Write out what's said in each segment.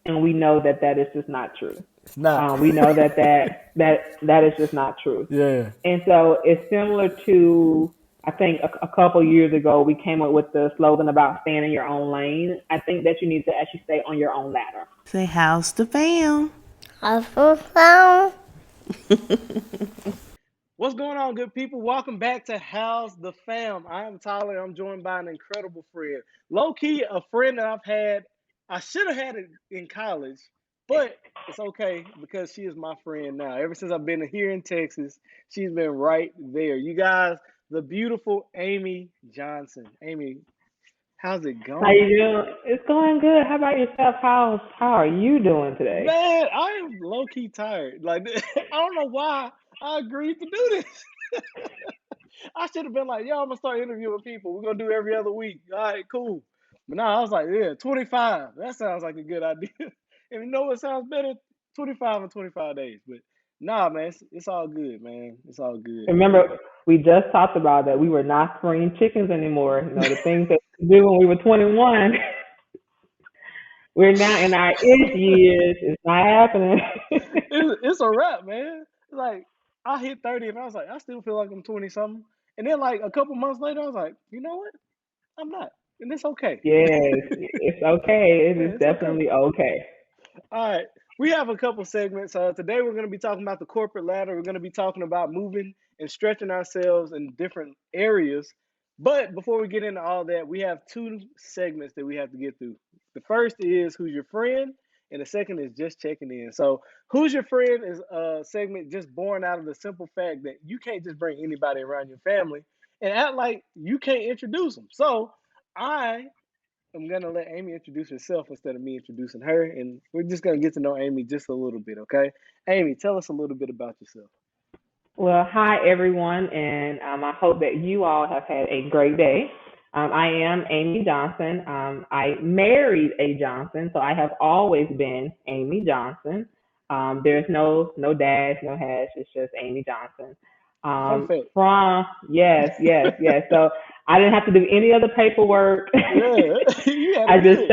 and we know that that is just not true. It's not. We know that is just not true. Yeah. And so it's similar to, I think a couple years ago we came up with the slogan about staying in your own lane. I think that you need to actually stay on your own ladder. Say house to fam. Alpha. What's going on, good people? Welcome back to How's the Fam. I am Tyler. I'm joined by an incredible friend. Low key, a friend that I've had, I should have had it in college, but it's okay because she is my friend now. Ever since I've been here in Texas, she's been right there. You guys, the beautiful Amy Johnson. Amy, how's it How you going? doing? It's going good. How about yourself? How are you doing today? Man, I am low key tired. Like, I don't know why I agreed to do this. I should have been like, yo, I'm gonna start interviewing people. We're gonna do every other week. All right, cool. But now I was like, yeah, 25. That sounds like a good idea. And you know what sounds better? 25 and 25 days. But nah, man, it's all good, man. It's all good. Remember, we just talked about that we were not spring chickens anymore. You know, the things that we did when we were 21, we're now in our ish years. It's not happening. It's a wrap, man. Like I hit 30 and I was like, I still feel like I'm 20 something. And then like a couple months later, I was like, you know what? I'm not. And it's okay. Yes, it's okay. It Yeah, is it's okay. definitely okay. All right. We have a couple segments. Today we're going to be talking about the corporate ladder. We're going to be talking about moving and stretching ourselves in different areas. But before we get into all that, we have two segments that we have to get through. The first is Who's Your Friend? And the second is Just Checking In. So, Who's Your Friend is a segment just born out of the simple fact that you can't just bring anybody around your family and act like you can't introduce them. So, I I'm gonna let Amy introduce herself instead of me introducing her, and we're just gonna get to know Amy just a little bit, okay? Amy, tell us a little bit about yourself. Well, hi everyone, and I hope that you all have had a great day. I am Amy Johnson. I married a Johnson, so I have always been Amy Johnson. There's no dash, no hash. It's just Amy Johnson. Fun fact. From yes. So I didn't have to do any other paperwork. Yeah, you had I it good.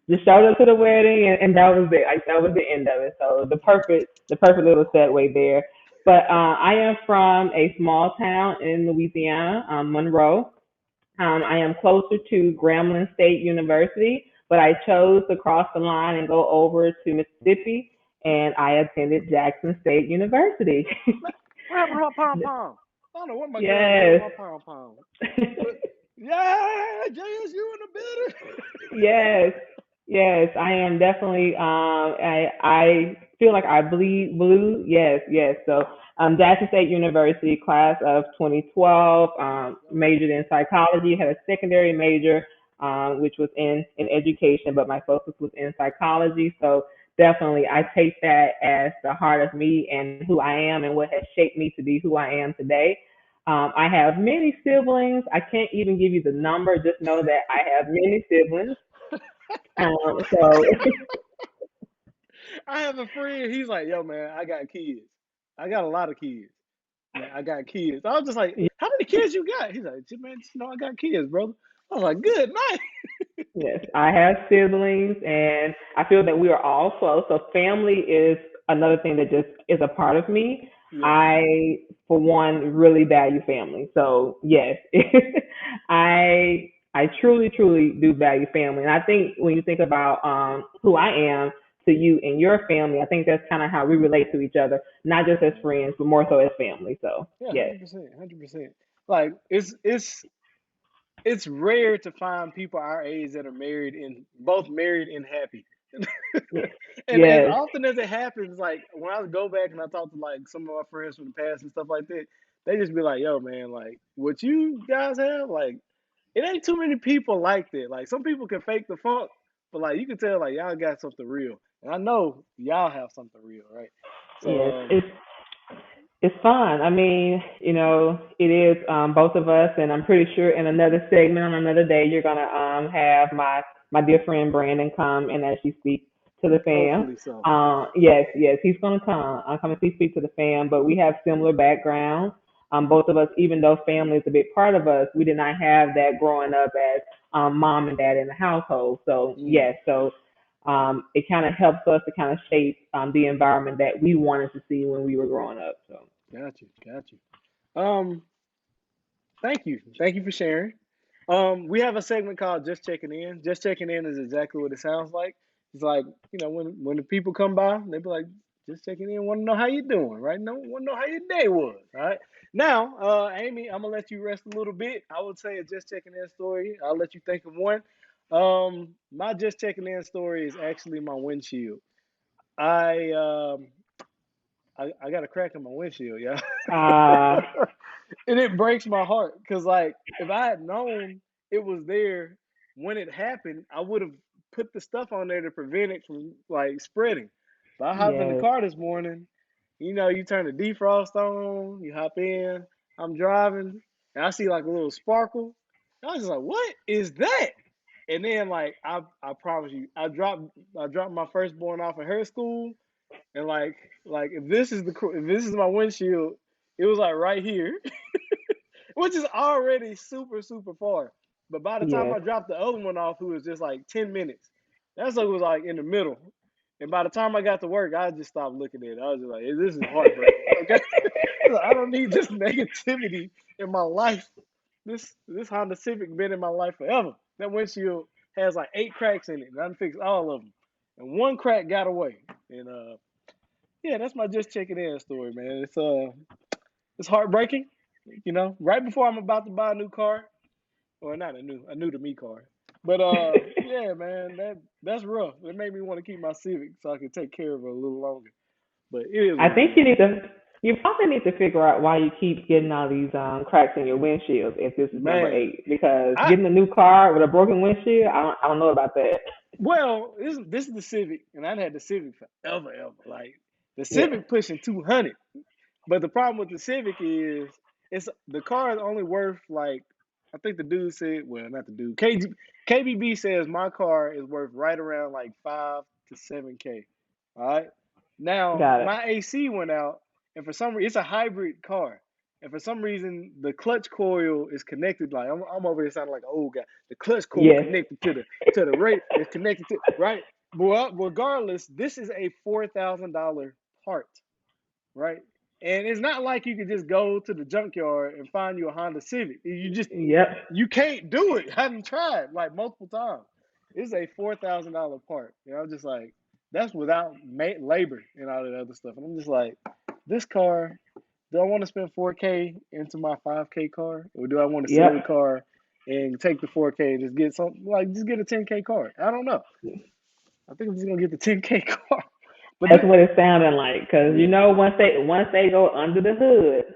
just showed up to the wedding, and that was it. Like that was the end of it. So the perfect little segue there. But I am from a small town in Louisiana, Monroe. I am closer to Grambling State University, but I chose to cross the line and go over to Mississippi, and I attended Jackson State University. What happened to my pom pom? I don't know what my girl did with Yes. my pom pom. But yeah, JSU in the building. Yes, yes, I am definitely. I feel like I bleed blue. Yes. So, Jackson State University, class of 2012. Majored in psychology. Had a secondary major, which was in education, but my focus was in psychology. So definitely, I take that as the heart of me and who I am and what has shaped me to be who I am today. I have many siblings. I can't even give you the number. Just know that I have many siblings. So I have a friend. He's like, yo, man, I got kids. I got a lot of kids. Man, I got kids. I was just like, how many kids you got? He's like, man, just know I got kids, brother. I was like, good night. yes, I have siblings, and I feel that we are all close. So family is another thing that just is a part of me. Yeah. I, for one, really value family. So yes, I truly do value family, and I think when you think about who I am to you and your family, I think that's kind of how we relate to each other, not just as friends, but more so as family. So Yeah, yes, 100%, 100%. Like it's rare to find people our age that are married and both married and happy. yes, And as yes. often as it happens, like when I go back and I talk to like some of my friends from the past and stuff like that, they just be like, "Yo, man, like what you guys have, like it ain't too many people like that. Like some people can fake the funk, but like you can tell like y'all got something real, and I know y'all have something real, right? So Yes, it's fun. I mean, it is both of us, and I'm pretty sure in another segment on another day you're gonna have my dear friend Brandon come and actually speak to the fam. hopefully so. Yes, he's gonna come. I'm coming to speak to the fam, but we have similar backgrounds. Both of us, even though family is a big part of us, we did not have that growing up as mom and dad in the household. So Mm. yes, so it kind of helps us to kind of shape the environment that we wanted to see when we were growing up. So Got you. Got you. Um, Thank you. Thank you for sharing. We have a segment called Just Checking In. Just checking in is exactly what it sounds like. It's like, when the people come by, they be like, just checking in, want to know how you doing, right? No, want to know how your day was, all right? Now, Amy, I'm gonna let you rest a little bit. I would say a just checking in story. I'll let you think of one. My just checking in story is actually my windshield. I I got a crack in my windshield, yeah. uh, And it breaks my heart because, like, if I had known it was there when it happened, I would have put the stuff on there to prevent it from like spreading. But I hopped in the yes, car this morning. You turn the defrost on, you hop in. I'm driving, and I see like a little sparkle. I was just like, "What is that?" And then, like, I promise you, I dropped my firstborn off at her school, and like if this is my windshield, it was like right here, which is already super super far. But by the time yes, I dropped the other one off, it was just like 10 minutes. That sucker was like in the middle, and by the time I got to work, I just stopped looking at it. I was just like, "Hey, this is heartbreaking." Okay, I don't need this negativity in my life. This Honda Civic been in my life forever. That windshield has like 8 cracks in it, and I fixed all of them, and one crack got away. And yeah, that's my just checking in story, man. It's heartbreaking, right before I'm about to buy a new car, or not a new to me car. But yeah, man, that's rough. It made me want to keep my Civic so I can take care of it a little longer. But it is I what it think you is, need to. You probably need to figure out why you keep getting all these cracks in your windshield if this is number man. 8. Because I getting a new car with a broken windshield, I don't know about that. Well, this is the Civic, and I've had the Civic forever, ever. Like the Yeah. Civic pushing 200. But the problem with the Civic is the car is only worth, like, I think the dude said, well, not the dude. KBB says my car is worth right around like 5 to 7K. All right. Now Got it. my AC went out, and for some reason it's a hybrid car, and for some reason the clutch coil is connected. Like, I'm over here sounding like an old guy. The clutch coil Yes. connected to the rate is connected to, right. Well, regardless, this is a $4,000 part, right? And it's not like you can just go to the junkyard and find you a Honda Civic. Yep. You can't do it. I haven't tried like multiple times. It's a $4,000 part. I'm just like, that's without labor and all that other stuff. And I'm just like, this car, do I want to spend 4K into my 5K car, or do I want to sell the Yep. car and take the 4K and just get something, like, just get a 10K car? I don't know. I think I'm just gonna get the 10K car. But That's what it's sounding like. Because yeah. once they go under the hood,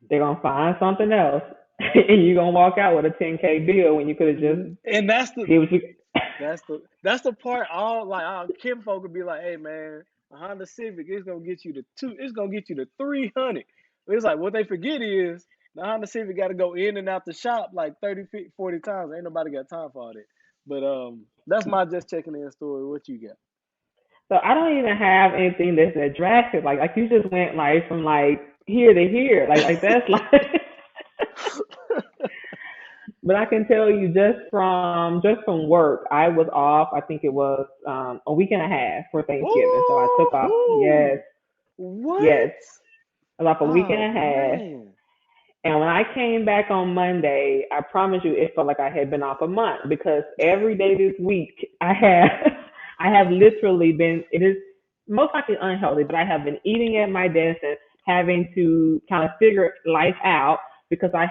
they're gonna find something else, and you're gonna walk out with a 10K bill when you could have just And did what you. that's the part. All like our kinfolk would be like, "Hey, man, a Honda Civic is gonna get you to two. It's gonna get you to 300." It's like what they forget is the Honda Civic got to go in and out the shop like 30, 40 times. Ain't nobody got time for all that. But that's my just checking in story. What you got? So I don't even have anything that's that drastic. Like you just went like from like here to here. Like that's like. But I can tell you just from work, I was off. I think it was a week and a half for Thanksgiving. So I took off. Yes, Ooh, yes, what? I was off a week and Oh a half. man. And when I came back on Monday, I promise you, it felt like I had been off a month because every day this week I have, I have literally been. It is most likely unhealthy, but I have been eating at my desk and having to kind of figure life out because I've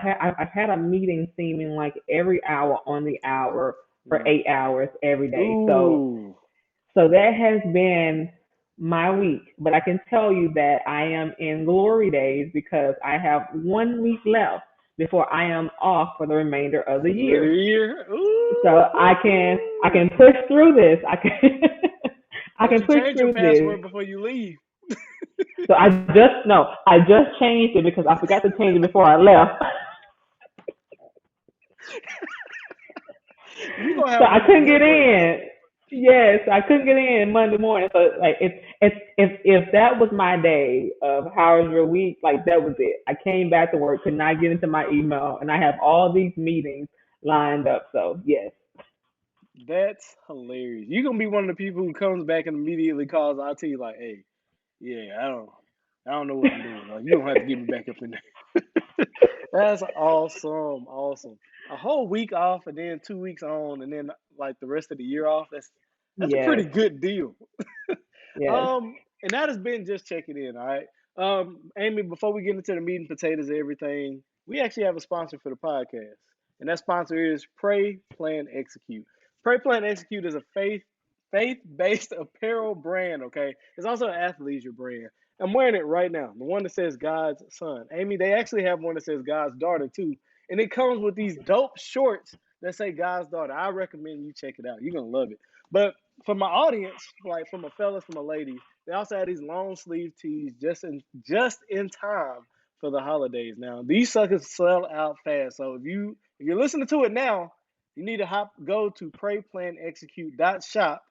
had a meeting seeming like every hour on the hour for Mm. 8 hours every day. So Ooh. so that has been my week, but I can tell you that I am in glory days because I have 1 week left before I am off for the remainder of the Another year. year. So I can Ooh. push through this. I can I Don't can you push change your through this. password before you leave. So I just changed it because I forgot to change it before I left. You gonna So have I one of couldn't them get works. in. Yes, I couldn't get in Monday morning. So like if that was my day of how was your week, like that was it. I came back to work, could not get into my email, and I have all these meetings lined up. So yes, That's hilarious. You're gonna be one of the people who comes back and immediately calls IT like, "Hey, yeah, I don't know what I'm doing. Like, you don't have to get me back up in there." That's awesome, awesome. A whole week off and then 2 weeks on, and then like the rest of the year off. That's a pretty Yes, good deal. yes, And that has been just checking in. All right. Amy, before we get into the meat and potatoes of everything, we actually have a sponsor for the podcast. And that sponsor is Pray, Plan, Execute. Pray, Plan, Execute is a faith-based apparel brand, okay? It's also an athleisure brand. I'm wearing it right now. The one that says God's son. Amy, they actually have one that says God's daughter too. And it comes with these dope shorts that say God's daughter. I recommend you check it out. You're gonna love it. But for my audience, like from a fellas, from a lady, they also have these long sleeve tees just in time for the holidays. Now these suckers sell out fast. So if you're listening to it now, you need to go to prayplanexecute.shop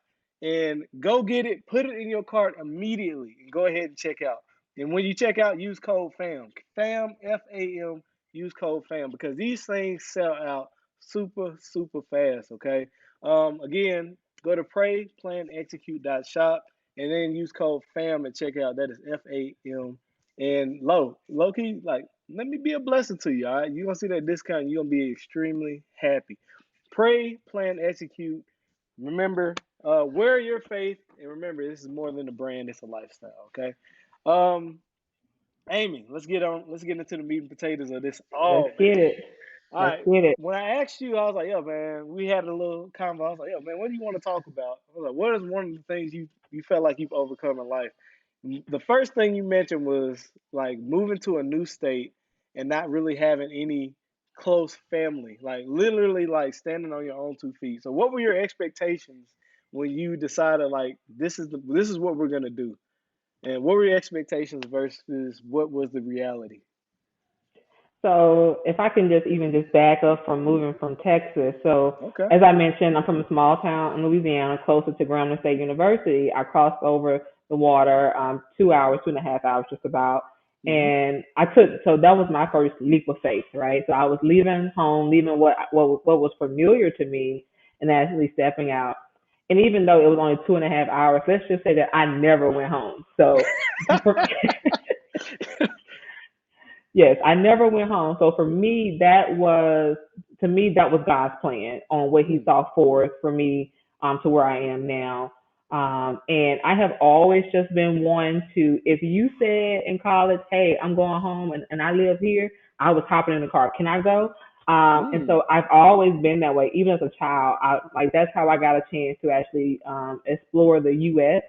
and go get it, put it in your cart immediately, and go ahead and check out. And when you check out, use code FAM. FAM, FAM, use code FAM because these things sell out super, super fast, okay? Again, go to prayplanexecute.shop and then use code FAM and check out. That is FAM. And low key, like, let me be a blessing to you, all right? You're going to see that discount. You're going to be extremely happy. Pray, plan, execute. Remember, wear your faith. And remember, this is more than a brand, it's a lifestyle, okay? Um, Amy, let's get into the meat and potatoes of this. let's Oh, man. get it. All Let's right. get it. When I asked you, I was like, "Yo, man," we had a little convo. I was like, "Yo, man, what do you want to talk about?" I was like, "What is one of the things you felt like you've overcome in life?" The first thing you mentioned was like moving to a new state and not really having any close family, like literally like standing on your own 2 feet. So, what were your expectations when you decided like this is what we're gonna do, and what were your expectations versus what was the reality? So if I can just even just back up from moving from Texas. So Okay. as I mentioned, I'm from a small town in Louisiana, closer to Grambling State University. I crossed over the water 2 hours, 2.5 hours just about. Hmm. And so that was my first leap of faith, right? So I was leaving home, leaving what was familiar to me and actually stepping out. And even though it was only 2.5 hours, let's just say that I never went home. So yes, I never went home. So for me, that was God's plan on what He Mm, saw forth for me to where I am now. And I have always just been one to, if you said in college, hey, I'm going home and I live here, I was hopping in the car. Can I go? And mm, so I've always been that way, even as a child. Like that's how I got a chance to actually explore the U.S.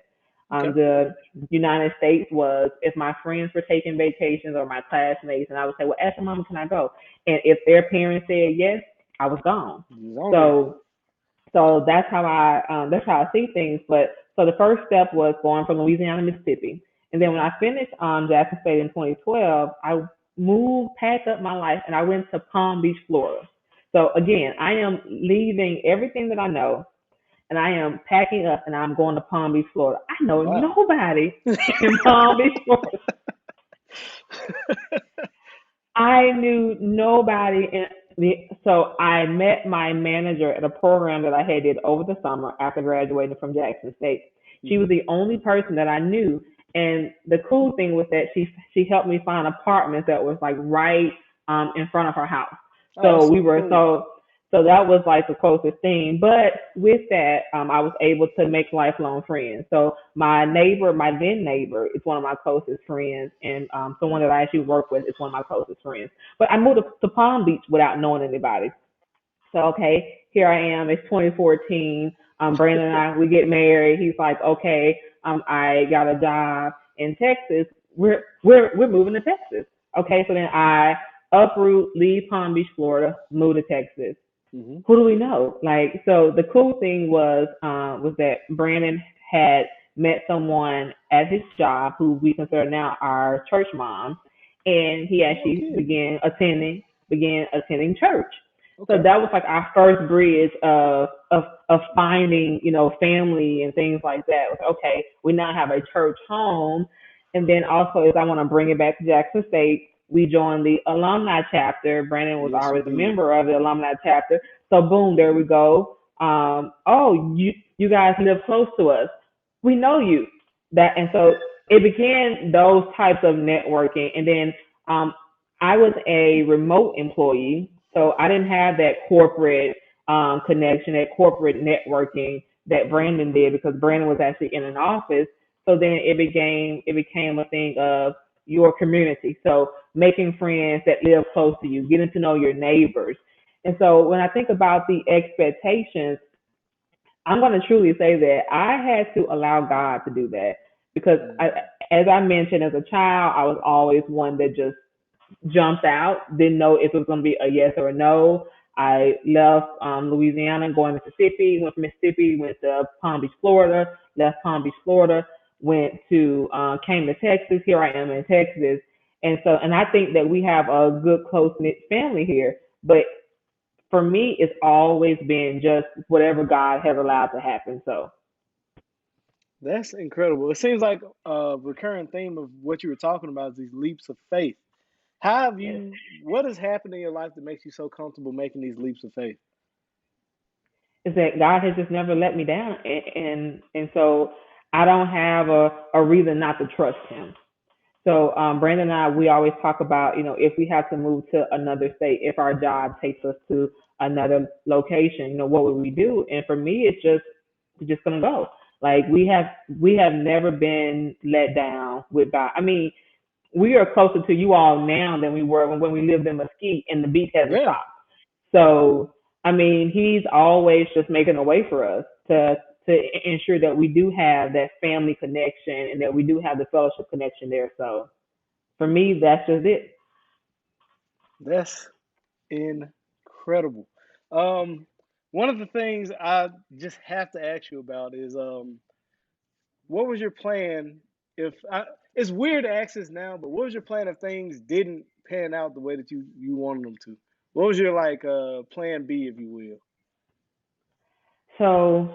okay. The United States was if my friends were taking vacations or my classmates, and I would say, well, ask your mama, can I go? And if their parents said yes, I was gone. He's on there. So that's how I see things. But so the first step was going from Louisiana to Mississippi, and then when Hmm. I finished Jackson State in 2012, I moved, packed up my life, and I went to Palm Beach, Florida. So again, I am leaving everything that I know, and I am packing up, and I'm going to Palm Beach, Florida. I know Wow. nobody in Palm Beach, Florida. I knew nobody, so I met my manager at a program that I had did over the summer after graduating from Jackson State. She was Hmm. the only person that I knew, and the cool thing was that she helped me find apartments that was like right in front of her house. Oh, So that's we so were cool. so that was like the closest thing. But with that, I was able to make lifelong friends. So my then neighbor, is one of my closest friends, and someone that I actually work with is one of my closest friends. But I moved to Palm Beach without knowing anybody. So okay, here I am. It's 2014. Brandon and I we get married. He's like, okay, I got a job in Texas. We're moving to Texas. Okay, so then I uproot, leave Palm Beach, Florida, move to Texas. Hmm. Who do we know? Like, so the cool thing was that Brandon had met someone at his job who we consider now our church mom, and he No actually kidding. began attending church. So Okay. that was like our first bridge of finding, family and things like that. Okay, we now have a church home, and then also as I want to bring it back to Jackson State, we joined the alumni chapter. Brandon was Yes, you always a did. member of the alumni chapter. So boom, there we go. oh, you guys live close to us. We know you. That and so it began those types of networking, and then um, I was a remote employee, so I didn't have that corporate connection, that corporate networking that Brandon did because Brandon was actually in an office. So then it became a thing of your community. So making friends that live close to you, getting to know your neighbors. And so when I think about the expectations, I'm going to truly say that I had to allow God to do that because Mm. as I mentioned, as a child, I was always one that just jumped out, didn't know if it was going to be a yes or a no. I left Louisiana, going to Mississippi, went from Mississippi, went to Palm Beach, Florida, left Palm Beach, Florida, went to, came to Texas. Here I am in Texas. And I think that we have a good, close knit family here. But for me, it's always been just whatever God has allowed to happen. So, That's incredible. It seems like a recurring theme of what you were talking about is these leaps of faith. How have yes. what has happened in your life that makes you so comfortable making these leaps of faith? Is that God has just never let me down, and so I don't have a reason not to trust Him. So Brandon and I, we always talk about, if we have to move to another state, if our job takes us to another location, what would we do? And for me, it's just we're just gonna go. Like we have never been let down with God. I mean, we are closer to you all now than we were when we lived in Mesquite, and the beat hasn't Yeah, stopped. So, I mean, he's always just making a way for us to ensure that we do have that family connection and that we do have the fellowship connection there. So, for me, that's just it. that's incredible. Um, One of the things I just have to ask you about is what was your plan if it's weird to ask this now, but what was your plan if things didn't pan out the way that you wanted them to? What was your like plan B, if you will? So,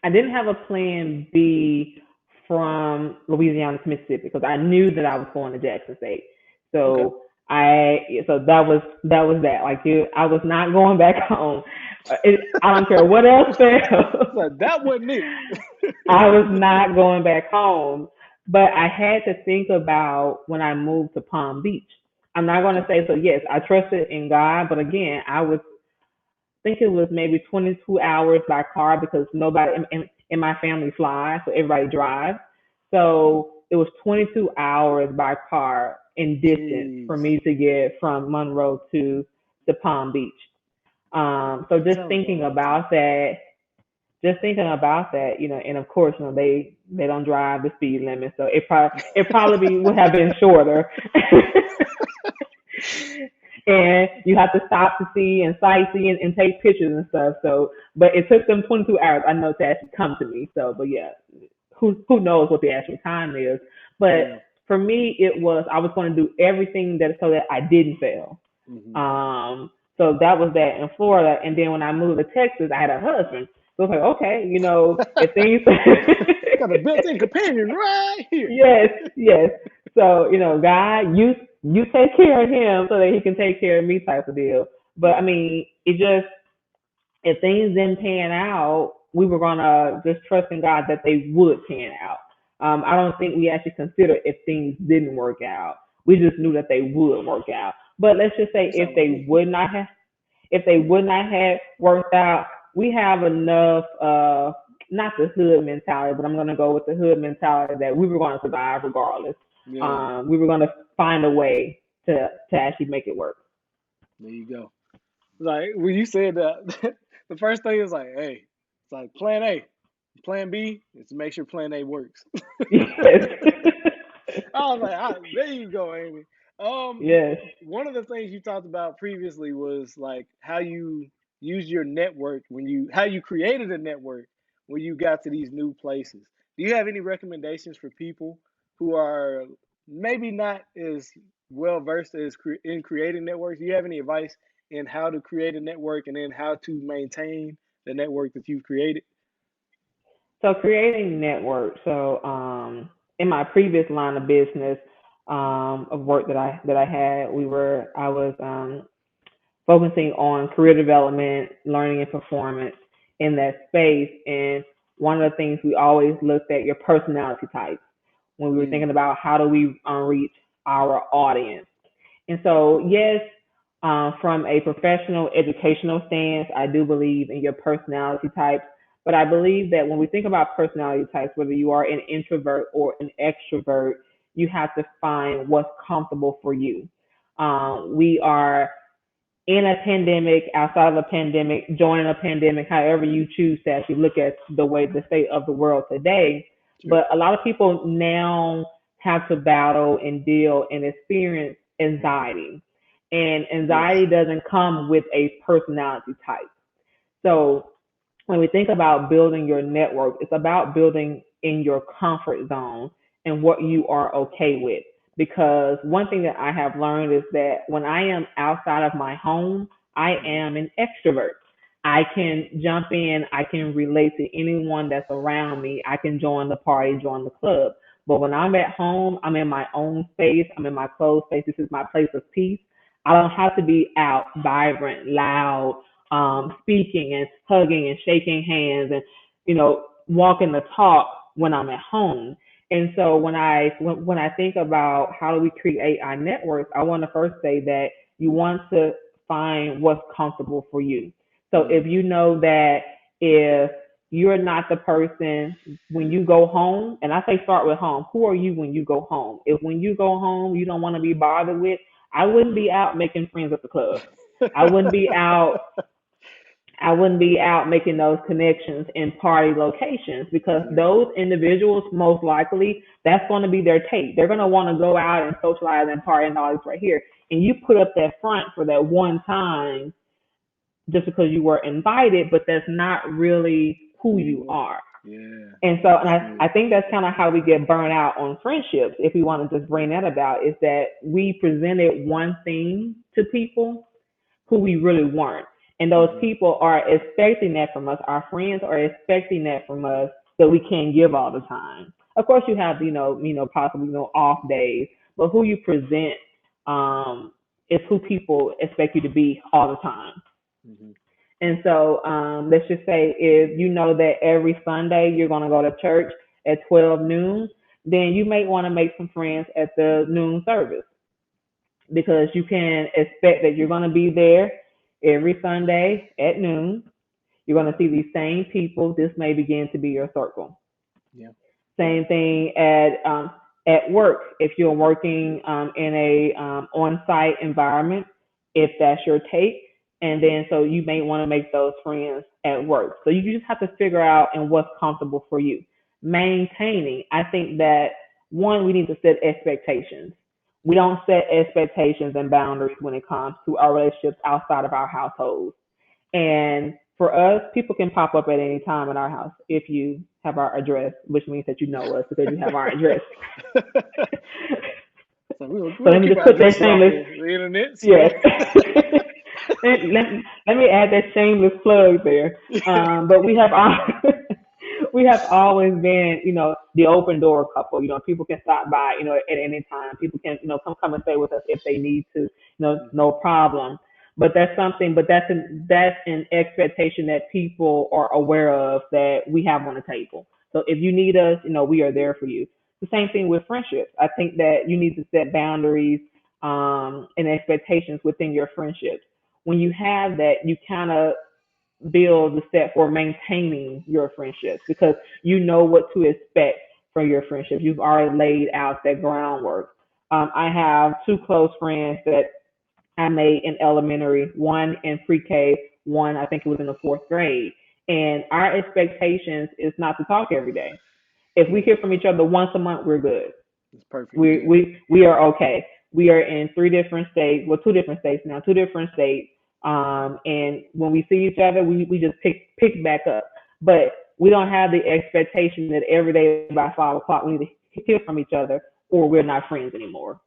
I didn't have a plan B from Louisiana to Mississippi because I knew that I was going to Jackson State. Okay. So that was that. Like I was not going back home. I don't care what else fails. So that wasn't it. I was not going back home, but I had to think about when I moved to Palm Beach. I'm not going to Okay. say so. Yes, I trusted in God, but again, I was think it was maybe 22 hours by car because nobody in my family flies, so everybody drives. So it was 22 hours by car in distance for Jeez. me to get from Monroe to Palm Beach. So That sounds like a long time. just thinking about that, and of course, they don't drive the speed limit, so it probably would have been shorter. And you have to stop to see and sightsee and take pictures and stuff. So, but it took them 22 hours, I know, to actually come to me. So, but yeah, who knows what the actual time is? But Yeah. for me, it was I was going to do everything that so that I didn't fail. Hmm. So that was that in Florida, and then when I moved to Texas, I had a husband. So it's like, okay, if things Got a built-in companion right here. yes, yes. So, God, you take care of him so that he can take care of me type of deal. But I Yeah. mean, it just if things didn't pan out, we were gonna just trust in God that they would pan out. I don't think we actually considered if things didn't work out. We just knew that they would work out. But let's just say That sounds like me. if they would not have worked out, we have enough not the hood mentality, but I'm gonna go with the hood mentality that we were gonna survive regardless. Yeah. We were gonna find a way to actually make it work. There you go. Like when you said that, the first thing is like, hey, it's like plan A. Plan B is to make sure plan A works. Yes. I was like, there you go, Amy. Yes. One of the things you talked about previously was like how you use your network how you created a network when you got to these new places. Do you have any recommendations for people who are maybe not as well versed in creating networks? Do you have any advice in how to create a network and then how to maintain the network that you've created? So creating network. So in my previous line of business of work that I had, I was focusing on career development, learning and performance. in that space. And one of the things we always looked at your personality type when we were Mm. thinking about how do we reach our audience. And so, yes, from a professional educational stance, I do believe in your personality types. But I believe that when we think about personality types, whether you are an introvert or an extrovert, you have to find what's comfortable for you. We are in a pandemic, outside of a pandemic, joining a pandemic, however you choose to actually look at the way the state of the world today. Sure. But a lot of people now have to battle and deal and experience anxiety. And Yes. anxiety doesn't come with a personality type. So when we think about building your network, it's about building in your comfort zone and what you are okay with. Because one thing that I have learned is that when I am outside of my home, I Hmm. am an extrovert. I can jump in, I can relate to anyone that's around me, I can join the party, join the club. But when I'm at home, I'm in my own space, I'm in my closed space. This is my place of peace. I don't have to be out vibrant, loud, speaking and hugging and shaking hands and walking the talk when I'm at home. And so when I think about how do we create our networks, I want to first say that you want to find what's comfortable for you. So Mm. if you know that if you're not the person when you go home, and I say start with home, who are you when you go home? If when you go home you don't want to be bothered with, I wouldn't be out making friends at the club. I wouldn't be out I wouldn't be out making those connections in party locations because Yeah. those individuals, most likely, that's going to be their take. They're going to want to go out and socialize and party and all this right here. And you put up that front for that one time just because you were invited, but that's not really who Who you you are. are. Yeah. And so, and That's I good. think that's kind of how we get burned out on friendships, if we want to just bring that about, is that we presented one thing to people who we really weren't. And those Hmm. people are expecting that from us. Our friends are expecting that from us that we can't give all the time. Of course, you have possibly off days, but who you present is who people expect you to be all the time. Hmm. And so let's just say if you know that every Sunday you're going to go to church at 12 noon, then you may want to make some friends at the noon service because you can expect that you're going to be there every Sunday at noon. You're going to see these same people. This may begin to be your circle. Yeah. Same thing at work. If you're working in a on-site environment, if that's your take, and then so you may want to make those friends at work. So you just have to figure out and what's comfortable for you. Maintaining. I think that one, we need to set expectations. We don't set expectations and boundaries when it comes to our relationships outside of our households. And for us, people can pop up at any time in our house if you have our address, which means that you know us because you have our address. So we're So gonna let me keep just our put that addresses off shameless, the internet. So yes. Let me add that shameless plug there. But we have we have always been, the open door couple. People can stop by, at any time. People can, come and stay with us if they need to. Mhm. No problem. But that's something. But that's an expectation that people are aware of that we have on the table. So if you need us, we are there for you. The same thing with friendships. I think that you need to set boundaries and expectations within your friendships. When you have that, you kind of build the set for maintaining your friendships because you know what to expect from your friendships. You've already laid out that groundwork. I have two close friends that I made in elementary, one in pre-K, one I think it was in the fourth grade. And our expectations is not to talk every day. If we Yeah, hear from each other once a month, we're good. it's perfect. we Yeah. we we are okay. We are in three different states, well, two different states now, two different states. And when we see each other, we just pick back up. But we don't have the expectation that every day by 5 o'clock we need to hear from each other or we're not friends anymore.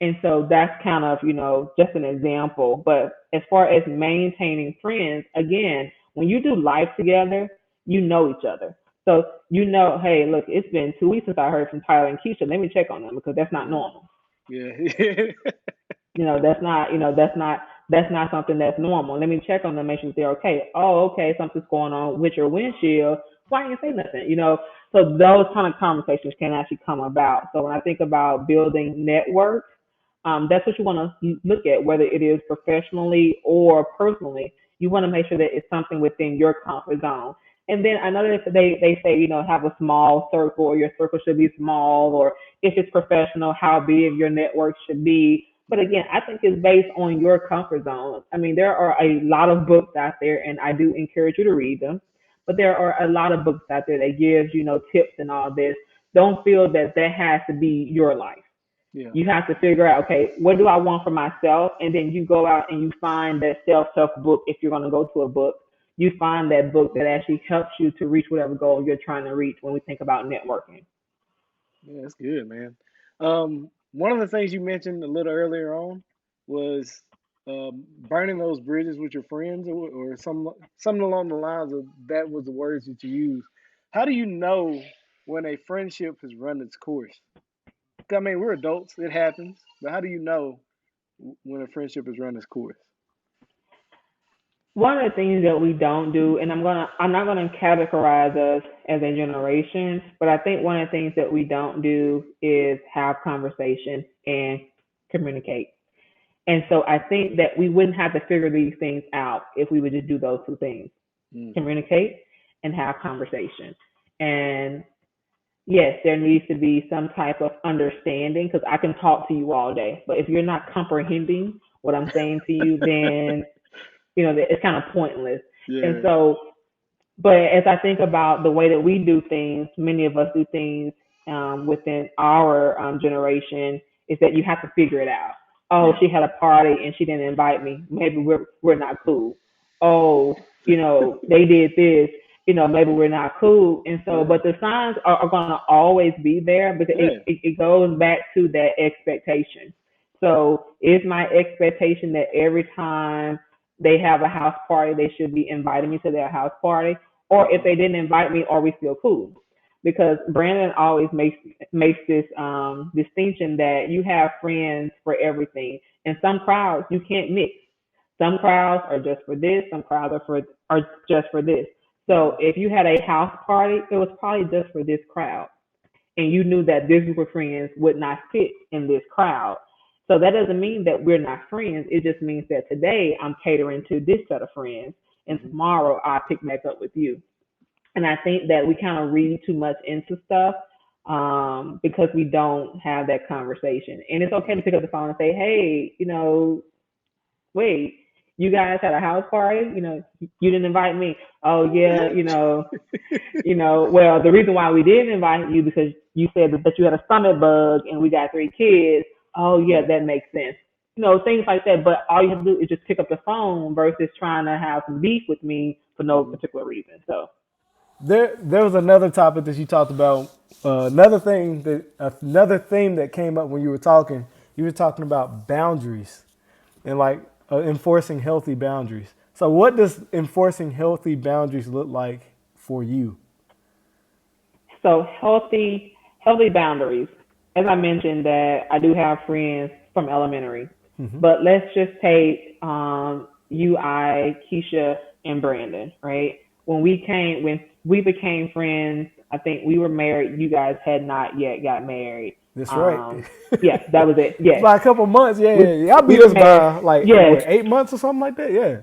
And so that's kind of, just an example. But as far as maintaining friends, again, when you do life together, you know each other. So hey, look, it's been 2 weeks since I heard from Tyler and Keisha. Let me check on them because that's not Hmm. normal. Yeah. That's not that's not something that's normal. Let me check on them, make sure they're okay. Oh, okay, something's going on with your windshield. Why didn't you say nothing? So those kind of conversations can actually come about. So when I think about building networks, that's what you want to look at, whether it is professionally or personally. You want to make sure that it's something within your comfort zone. And then another, they say, have a small circle, or your circle should be small, or if it's professional, how big your network should be. But again, I think it's based on your comfort zone. I mean, there are a lot of books out there, and I do encourage you to read them. But there are a lot of books out there that gives, tips and all this. Don't feel that that has to be your life. Yeah. You have to figure out, okay, what do I want for myself? And then you go out and you find that self-help book. If you're going to go to a book, you find that book that actually helps you to reach whatever goal you're trying to reach when we think about networking. Yeah, that's good, man. One of the things you mentioned a little earlier on was burning those bridges with your friends, or something along the lines of that was the words that you used. How do you know when a friendship has run its course? 'Cause, I mean, we're adults; it happens. But how do you know when a friendship has run its course? One of the things that we don't do, and I'm not gonna categorize us as a generation, but I think one of the things that we don't do is have conversation and communicate. And so I think that we wouldn't have to figure these things out if we would just do those two things: Mm, communicate and have conversation. And yes, there needs to be some type of understanding, because I can talk to you all day, but if you're not comprehending what I'm saying to you, then it's kind of pointless. And yeah, so, but as I think about the way that we do things, many of us do things within our generation, is that you have to figure it out. Oh, yeah, she had a party and she didn't invite me. Maybe we're not cool. Oh, they did this. Maybe we're not cool. And so, yeah, but the signs are going to always be there, because yeah. it goes back to that expectation. So, is my expectation that every time they have a house party, they should be inviting me to their house party? Or if Uh-huh. they didn't invite me, are we still cool? Because Brandon always makes this distinction that you have friends for everything, and some crowds you can't mix. Some crowds are just for this. Some crowds are just for this. Uh-huh. So if you had a house party, it was probably just for this crowd, and you knew that this group of friends would not fit in this crowd. So that doesn't mean that we're not friends. It just means that today I'm catering to this set of friends, and Hmm. tomorrow I'll pick back up with you. And I think that we kind of read too much into stuff, because we don't have that conversation. And it's okay to pick up the phone and say, hey, wait, you guys had a house party? You didn't invite me. Oh yeah, well, the reason why we didn't invite you, because you said that you had a stomach bug and we got 3 kids. Oh yeah, Yeah. that makes sense. Things like that. But all you have to do is just pick up the phone versus trying to have some beef with me for no Hmm. particular reason. So There was another topic that you talked about. Another theme that came up when you were talking. You were talking about boundaries and like enforcing healthy boundaries. So, what does enforcing healthy boundaries look like for you? So healthy boundaries. As I mentioned, that I do have friends from elementary, Hmm. but let's just take you, I, Keisha, and Brandon. Right? When we became friends, I think we were married. You guys had not yet got married. That's right. Um, yeah, that was it. Yes, By a couple months, yeah, we yeah, yeah. Y'all we beat were us married. by like Yes, what, 8 months or something like that. Yeah,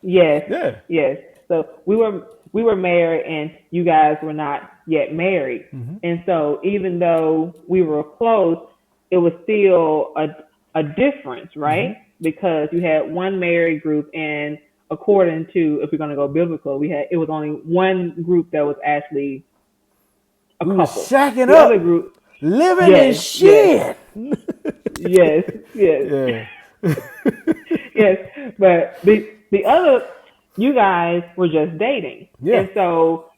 yes, yeah. yes. So we were married, and you guys were not yet married. Hmm. And so even though we were close, it was still a difference, Hmm. right? Because you had one married group, and according to, if we're going to go biblical, it was only one group that was actually a We was couple. shacking The other up, group, living in yes, yes, shit. yes, yes. Yeah. Yes, but the other, you guys were just dating, Yeah. and so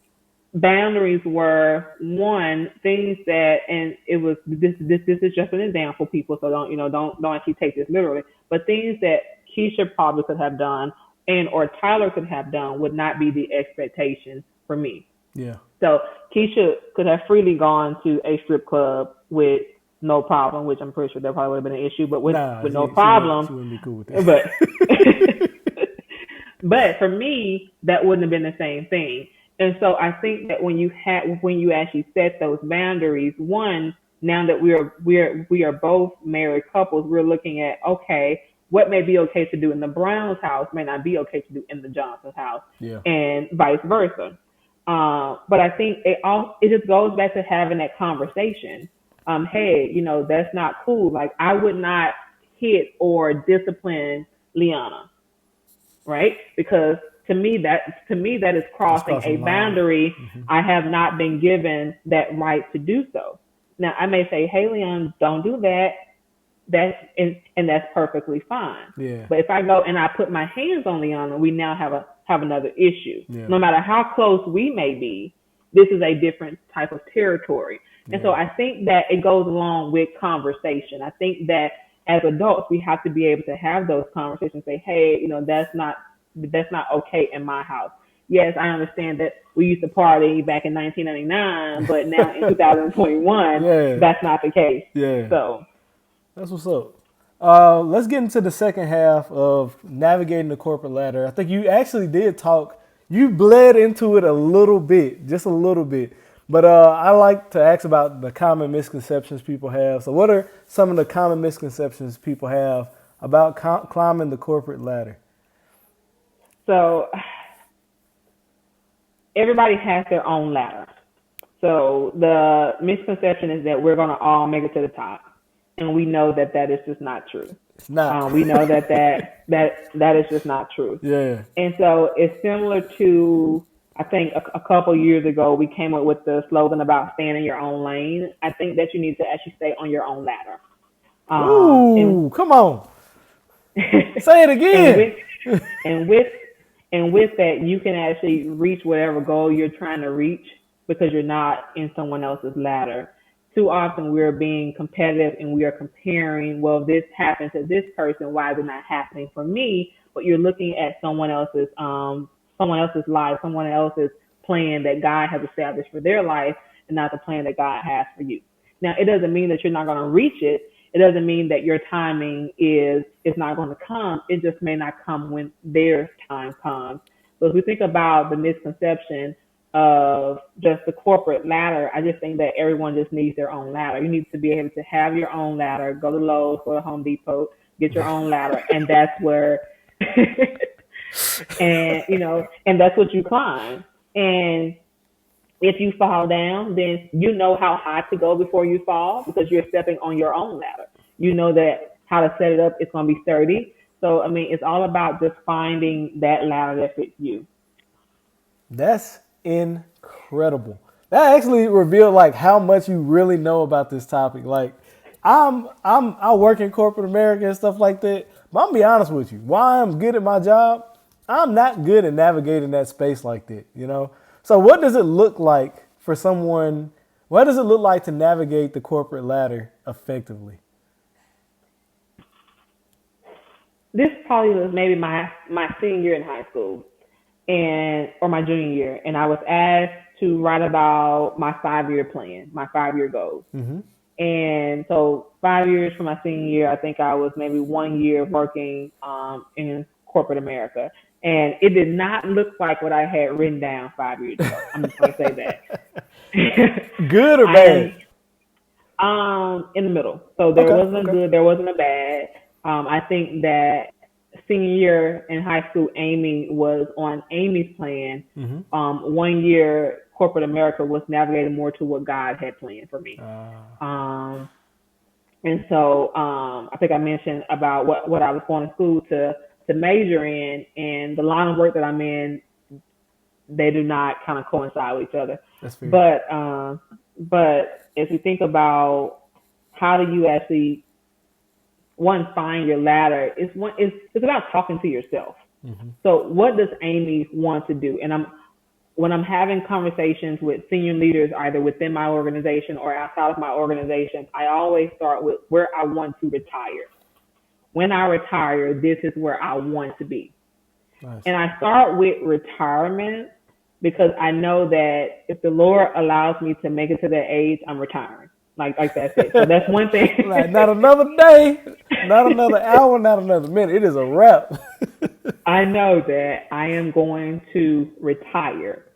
boundaries were one things that, and it was this is just an example, people. So don't actually take this literally, but things that Keisha probably could have done and or Tyler could have done would not be the expectation for me. Yeah. So Keisha could have freely gone to a strip club with no problem, which I'm pretty sure that probably would have been an issue, but Nah, with no she problem. wouldn't be cool with But that. but for me, that wouldn't have been the same thing. And so I think that when you actually set those boundaries, one, now that we are both married couples, we're looking at, okay, what may be okay to do in the Browns house may not be okay to do in the Johnson's house, Yeah. and vice versa. But I think it just goes back to having that conversation. Hey, that's not cool. Like, I would not hit or discipline Liana, right? Because to me that is That's crossing a crossing the line. boundary. Hmm. I have not been given that right to do so. Now I may say, hey Leon, don't do that. And that's perfectly fine. Yeah. But if I go and I put my hands on Leon, we now have another issue. Yeah. No matter how close we may be, this is a different type of territory. And so Yeah. I think that it goes along with conversation. I think that as adults we have to be able to have those conversations. Say, hey, that's not okay in my house. Yes, I understand that we used to party back in 1999, but now in 2021, Yeah. that's not the case. Yeah. So That's what's up. Let's get into the second half of navigating the corporate ladder. I think you actually did talk. You bled into it a little bit, just a little bit. But I like to ask about the common misconceptions people have. So, what are some of the common misconceptions people have about climbing the corporate ladder? So everybody has their own ladder. So the misconception is that we're going to all make it to the top, and we know that that is just not true. It's not. We know that is just not true. Yeah. And so it's similar to, I think a couple years ago we came up with the slogan about staying in your own lane. I think that you need to actually stay on your own ladder. And Ooh, come on. Say it and again. and with and with that you can actually reach whatever goal you're trying to reach because you're not in someone else's ladder. Too often we're being competitive and we are comparing, well, this happened to this person, why is it not happening for me? But you're looking at someone else's life, someone else's plan that God has established for their life, and not the plan that God has for you. Now it doesn't mean that you're not going to reach it. It doesn't mean that your timing is not going to come. It just may not come when their time comes. So if we think about the misconception of just the corporate ladder, I just think that everyone just needs their own ladder. You need to be able to have your own ladder. Go to Lowe's, go to Home Depot, get your own ladder, and that's where, and that's what you climb. And if you fall down, then you know how high to go before you fall because you're stepping on your own ladder. You know that how to set it up. It's going to be sturdy. So, I mean, it's all about just finding that ladder that fits you. That's incredible. That actually revealed like how much you really know about this topic. Like, I work in corporate America and stuff like that. But I'm gonna be honest with you. While I'm good at my job, I'm not good at navigating that space like that. You know. So what does it look like for someone? What does it look like to navigate the corporate ladder effectively? This probably was maybe my senior year in high school, and or my junior year, and I was asked to write about my 5 year plan, my 5 year goals. Mm-hmm. And so 5 years from my senior year, I think I was maybe 1 year working in corporate America. And it did not look like what I had written down 5 years ago. I'm just going to say that. Good or I am bad? in the middle. So there Okay. wasn't a Okay. good, there wasn't a bad. I think that senior year in high school, Amy was on Amy's plan. Mm-hmm. 1 year corporate America was navigating more to what God had planned for me. Uh, Um, and so I think I mentioned about what I was going to school to major in, and the line of work that I'm in, they do not kind of coincide with each other. that's fair. But if you think about how do you actually one find your ladder, it's about talking to yourself. Mm-hmm. So what does Amy want to do? And when I'm having conversations with senior leaders, either within my organization or outside of my organization, I always start with where I want to retire. When I retire, this is where I want to be. Nice. And I start with retirement because I know that if the Lord allows me to make it to that age, I'm retiring. Like that's it. So that's one thing. Like, not another day, not another hour, not another minute. It is a wrap. I know that I am going to retire.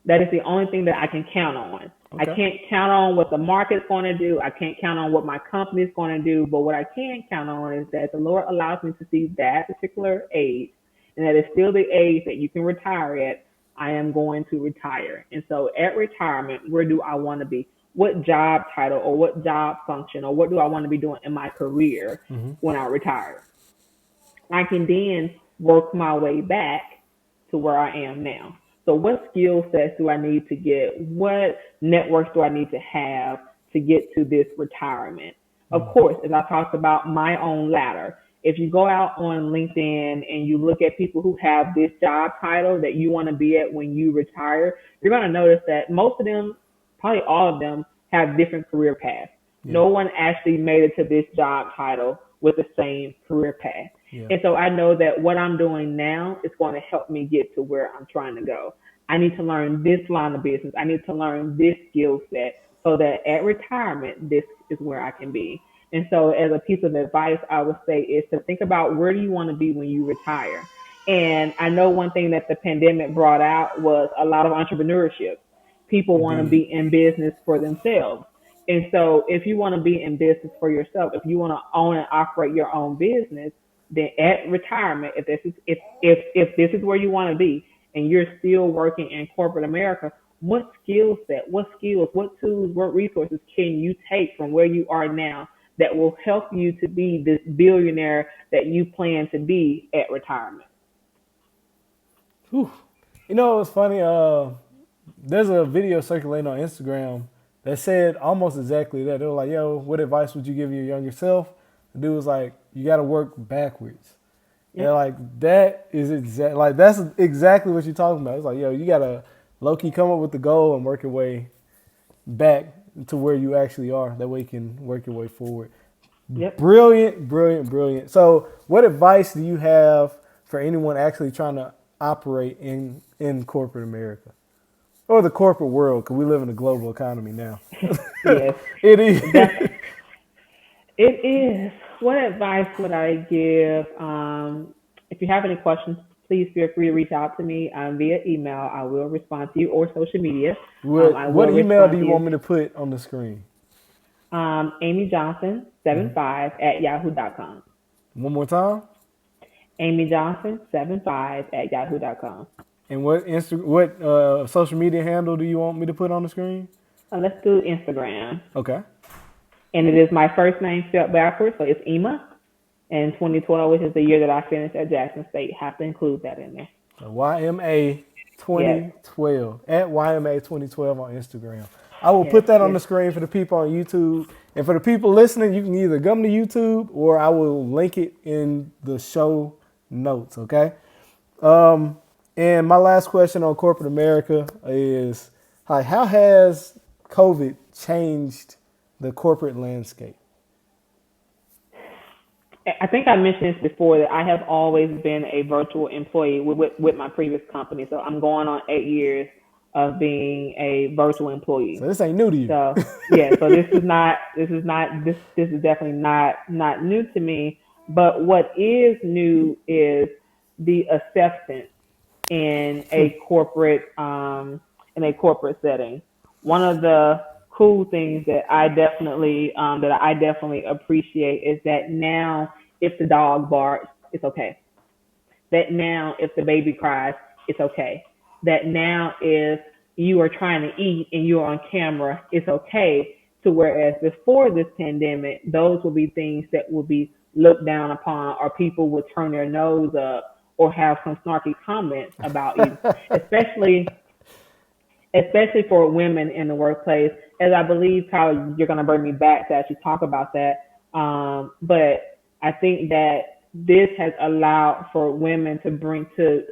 That is the only thing that I can count on. I Okay. can't count on what the market's going to do. I can't count on what my company's going to do. But what I can count on is that the Lord allows me to see that particular age, and that is still the age that you can retire at. I am going to retire. And so at retirement, where do I want to be? What job title or what job function or what do I want to be doing in my career Mm-hmm. when I retire? I can then work my way back to where I am now. So what skill sets do I need to get? What networks do I need to have to get to this retirement? Of course, as I talked about my own ladder, if you go out on LinkedIn and you look at people who have this job title that you want to be at when you retire, you're going to notice that most of them, probably all of them, have different career paths. Yeah. No one actually made it to this job title with the same career path. Yeah. And so I know that what I'm doing now is going to help me get to where I'm trying to go. I need to learn this line of business. I need to learn this skill set so that at retirement, this is where I can be. And so as a piece of advice, I would say is to think about where do you want to be when you retire. And I know one thing that the pandemic brought out was a lot of entrepreneurship. People want to Indeed. be in business for themselves. And so if you want to be in business for yourself, if you want to own and operate your own business, then at retirement, if this is where you want to be and you're still working in corporate America, what skill set, what skills, what tools, what resources can you take from where you are now that will help you to be this billionaire that you plan to be at retirement? Whew. You know, it's funny. There's a video circulating on Instagram that said almost exactly that. They were like, "Yo, what advice would you give your younger self?" The dude was like, "You got to work backwards." And Yep. like that is that's exactly what you're talking about. It's like, yo, you gotta low key come up with the goal and work your way back to where you actually are. That way you can work your way forward. Yep. Brilliant, brilliant, brilliant. So, what advice do you have for anyone actually trying to operate in corporate America or the corporate world? Because we live in a global economy now. Yes. It is. That it is. What advice would I give? If you have any questions, please feel free to reach out to me via email. I will respond to you or social media. what I what will email do respond to you you. want me to put on the screen? Amy Johnson Mhm. 75 at yahoo.com. One more time. Amy Johnson 75 at yahoo.com. And what social media handle do you want me to put on the screen? Let's do Instagram. Okay. And it is my first name spelled backwards, so it's Ema. And 2012, which is the year that I finished at Jackson State, have to include that in there. So YMA Yes, 2012 at YMA 2012 on Instagram. I will yes, put that on yes. the screen for the people on YouTube. And for the people listening, you can either come to YouTube or I will link it in the show notes. Okay. Um, and my last question on corporate America is, hi, how has COVID changed the corporate landscape? I think I mentioned this before that I have always been a virtual employee with my previous company. So I'm going on 8 years of being a virtual So employee. this ain't new to you. So yeah, so this is definitely not new to me. But what is new is the acceptance in a corporate setting. One of the cool things that I definitely appreciate is that now if the dog barks, it's okay. That now if the baby cries, it's okay. That now if you are trying to eat and you're on camera, it's okay. To whereas before this pandemic, those will be things that will be looked down upon or people would turn their nose up or have some snarky comments about you, especially especially for women in the workplace, as I believe how you're going to bring me back to actually talk about that. But I think that this has allowed for women to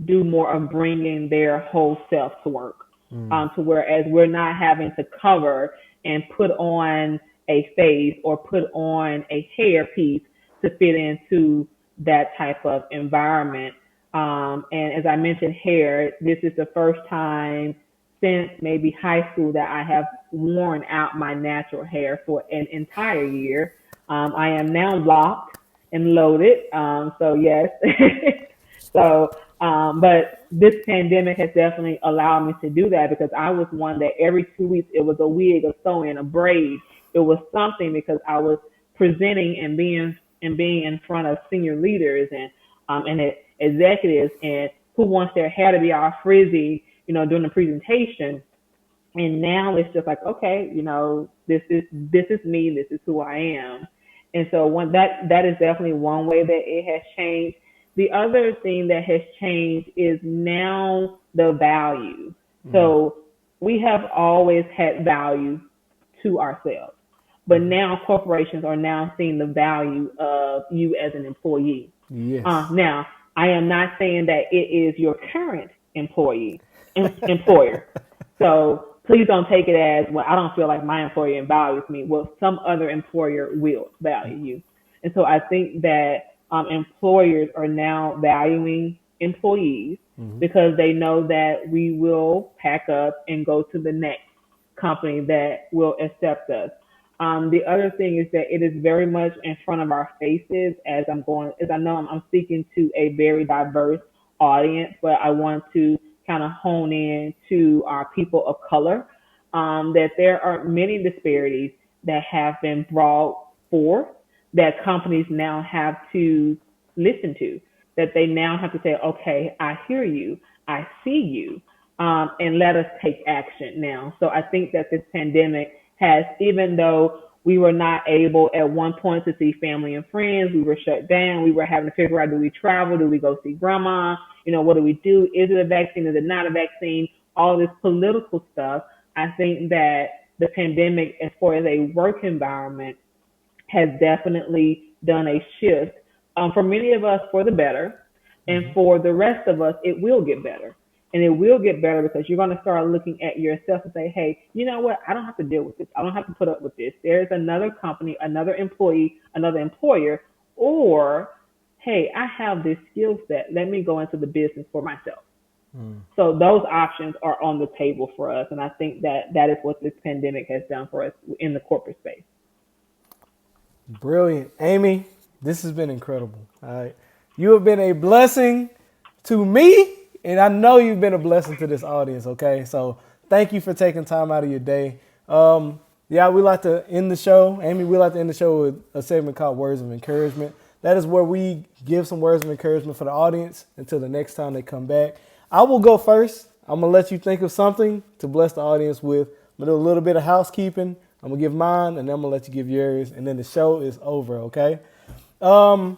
do more of bringing their whole self to work. Mm. To whereas we're not having to cover and put on a face or put on a hair piece to fit into that type of environment. And as I mentioned, hair, this is the first time since maybe high school that I have worn out my natural hair for an entire year. I am now locked and loaded. So yes. So, but this pandemic has definitely allowed me to do that because I was one that every 2 weeks it was a wig, a sew in, a braid. It was something because I was presenting and being in front of senior leaders and executives and who wants their hair to be all frizzy, during the presentation. And now it's just like, okay, this is me, this is who I am. And so that is definitely one way that it has changed. The other thing that has changed is now the value. So we have always had value to ourselves, but now corporations are now seeing the value of you as an employee. Yes. Now, I am not saying that it is your current employer. So please don't take it as, well, I don't feel like my employer values me. Well, some other employer will value you. And so I think that employers are now valuing employees because they know that we will pack up and go to the next company that will accept us. The other thing is that it is very much in front of our faces as I know I'm speaking to a very diverse audience, but I want to kind of hone in to our people of color, that there are many disparities that have been brought forth that companies now have to listen to, that they now have to say, okay, I hear you, I see you, and let us take action now. So I think that this pandemic has, even though we were not able at one point to see family and friends, we were shut down, we were having to figure out, do we travel, do we go see grandma, what do we do? Is it a vaccine? Is it not a vaccine? All this political stuff. I think that the pandemic, as far as a work environment, has definitely done a shift for many of us for the better. And for the rest of us, it will get better. And it will get better because you're going to start looking at yourself and say, hey, you know what? I don't have to deal with this. I don't have to put up with this. There's another company, another employee, another employer, or hey, I have this skill set. Let me go into the business for myself. So those options are on the table for us. And I think that that is what this pandemic has done for us in the corporate space. Brilliant. Amy, this has been incredible. All right. You have been a blessing to me, and I know you've been a blessing to this audience, okay? So thank you for taking time out of your day. Yeah, we like to end the show. Amy, we like to end the show with a segment called Words of Encouragement. That is where we give some words of encouragement for the audience until the next time they come back. I will go first. I'm going to let you think of something to bless the audience with. I'm going to do a little bit of housekeeping. I'm going to give mine, and then I'm going to let you give yours, and then the show is over, okay? Y'all,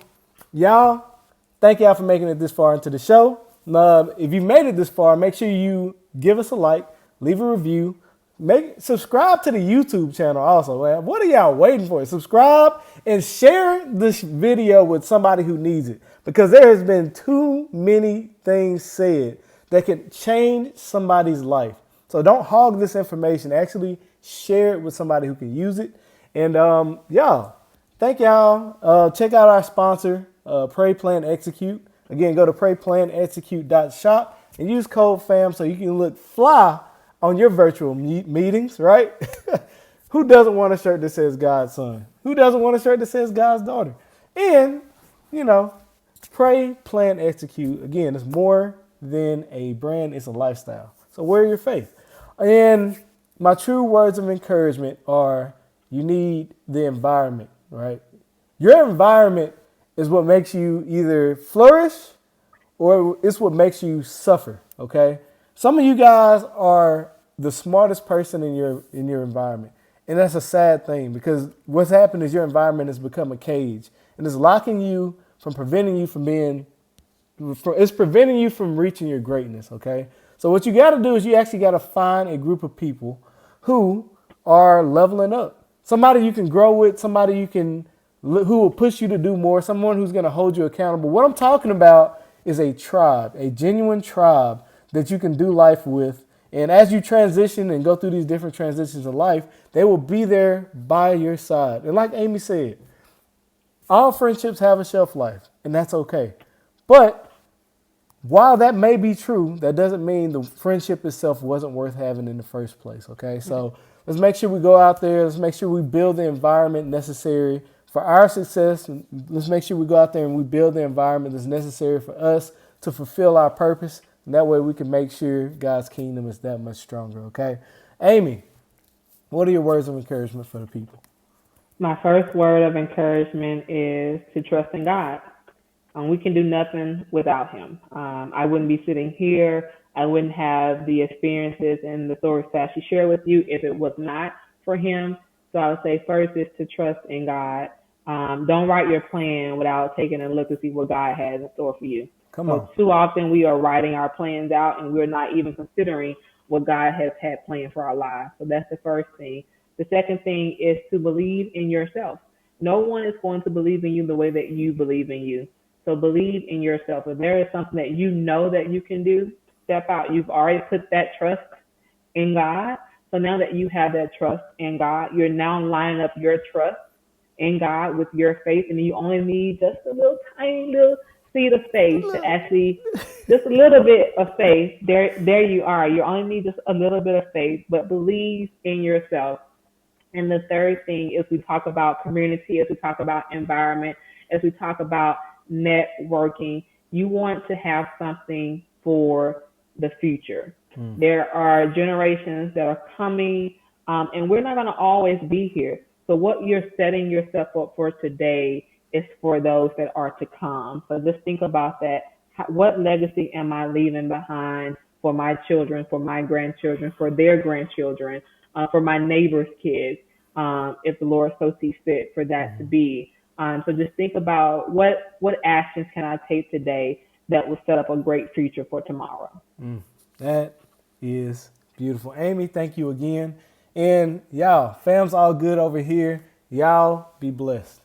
thank y'all for making it this far into the show. If you made it this far, make sure you give us a like, leave a review, subscribe to the YouTube channel also, man. What are y'all waiting for? Subscribe and share this video with somebody who needs it, because there has been too many things said that can change somebody's life. So don't hog this information. Actually share it with somebody who can use it. And y'all, thank y'all. Check out our sponsor, Pray, Plan, Execute. Again, go to prayplanexecute.shop and use code FAM so you can look fly on your virtual meetings, right? Who doesn't want a shirt that says God's son? Who doesn't want a shirt that says God's daughter? And, Pray, Plan, Execute. Again, it's more than a brand. It's a lifestyle. So wear your faith. And my true words of encouragement are, you need the environment, right? Your environment is what makes you either flourish or it's what makes you suffer, okay? Some of you guys are the smartest person in your environment. And that's a sad thing, because what's happened is your environment has become a cage and it's locking you from preventing you it's preventing you from reaching your greatness, okay? So what you got to do is you actually got to find a group of people who are leveling up. Somebody you can grow with, somebody who will push you to do more, someone who's going to hold you accountable. What I'm talking about is a tribe, a genuine tribe that you can do life with. And as you transition and go through these different transitions of life, they will be there by your side. And like Amy said, all friendships have a shelf life, and that's okay. But while that may be true, that doesn't mean the friendship itself wasn't worth having in the first place. Okay, so let's make sure we go out there. Let's make sure we build the environment necessary for our success. Let's make sure we go out there and we build the environment that's necessary for us to fulfill our purpose. And that way we can make sure God's kingdom is that much stronger. Okay, Amy, what are your words of encouragement for the people? My first word of encouragement is to trust in God. We can do nothing without him. I wouldn't be sitting here. I wouldn't have the experiences and the stories that she shared with you if it was not for him. So I would say first is to trust in God. Don't write your plan without taking a look to see what God has in store for you. Come So on. too often we are writing our plans out and we're not even considering what God has had planned for our lives. So that's the first thing. The second thing is to believe in yourself. No one is going to believe in you the way that you believe in you. So believe in yourself. If there is something that you know that you can do, step out. You've already put that trust in God. So now that you have that trust in God, you're now lining up your trust in God with your faith, and you only need just a little tiny little seed of faith to actually, just a little bit of faith. There you are. You only need just a little bit of faith, but believe in yourself. And the third thing is we talk about community, as we talk about environment, as we talk about networking. You want to have something for the future. There are generations that are coming, and we're not going to always be here. So what you're setting yourself up for today is for those that are to come. So just think about that. What legacy am I leaving behind for my children, for my grandchildren, for their grandchildren, for my neighbor's kids, if the Lord so sees fit for that to be. So just think about what actions can I take today that will set up a great future for tomorrow. That is beautiful. Amy, thank you again. And y'all, fam's all good over here. Y'all be blessed.